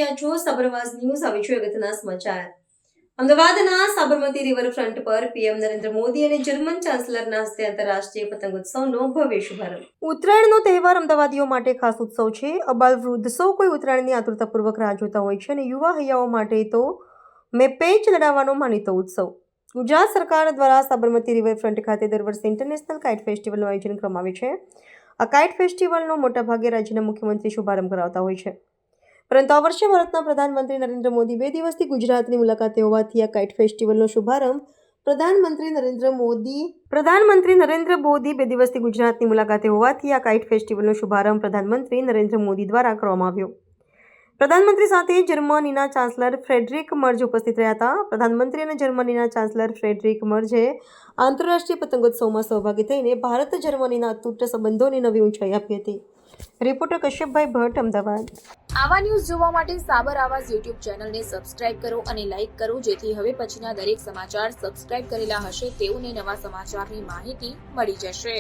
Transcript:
રહ્યા છો સબરવાસ ન્યૂઝ. હવે જોઈએ અગત્યના સમાચાર. અમદાવાદના સાબરમતી રિવરફ્રન્ટ પર પીએમ નરેન્દ્ર મોદી અને જર્મન ચાન્સલરના હસ્તે આંતરરાષ્ટ્રીય પતંગોત્સવનો ભવ્ય શુભારંભ. ઉત્તરાયણનો તહેવાર અમદાવાદીઓ માટે ખાસ ઉત્સવ છે. અબાલવૃદ્ધ સૌ કોઈ ઉત્તરાયણની આતુરતાપૂર્વક રાહ જોતા હોય છે અને યુવા હૈયાઓ માટે તો મેપેચ લડાવવાનો માનીતો ઉત્સવ. ગુજરાત સરકાર દ્વારા સાબરમતી રિવરફ્રન્ટ ખાતે દર વર્ષે ઇન્ટરનેશનલ કાઇટ ફેસ્ટિવલનું આયોજન કરવામાં આવે છે. આ કાઇટ ફેસ્ટિવલનો મોટાભાગે રાજ્યના મુખ્યમંત્રી શુભારંભ કરાવતા હોય છે, પરંતુ આ વર્ષે ભારતના પ્રધાનમંત્રી નરેન્દ્ર મોદી 2 દિવસથી ગુજરાતની મુલાકાતે હોવાથી આ કાઇટ ફેસ્ટિવલનો શુભારંભ પ્રધાનમંત્રી નરેન્દ્ર મોદી 2 દિવસથી ગુજરાતની મુલાકાતે હોવાથી આ કાઇટ ફેસ્ટિવલનો શુભારંભ પ્રધાનમંત્રી નરેન્દ્ર મોદી દ્વારા કરવામાં આવ્યો. પ્રધાનમંત્રી સાથે જર્મનીના ચાન્સલર ફ્રેડરિક મર્જ ઉપસ્થિત રહ્યા હતા. પ્રધાનમંત્રી અને જર્મનીના ચાન્સલર ફ્રેડરિક મર્જે આંતરરાષ્ટ્રીય પતંગોત્સવમાં સહભાગી થઈને ભારત જર્મનીના અતૂટ સંબંધોને નવી ઊંચાઈ આપી હતી. રિપોર્ટર કશ્યપભાઈ ભટ્ટ, અમદાવાદ. આવા ન્યૂઝ જોવા માટે સાબર આવાઝ યુટ્યુબ ચેનલને સબસ્ક્રાઇબ કરો અને લાઇક કરો, જેથી હવે પછીના દરેક સમાચાર સબસ્ક્રાઇબ કરેલા હશે તેઓને નવા સમાચારની માહિતી મળી જશે.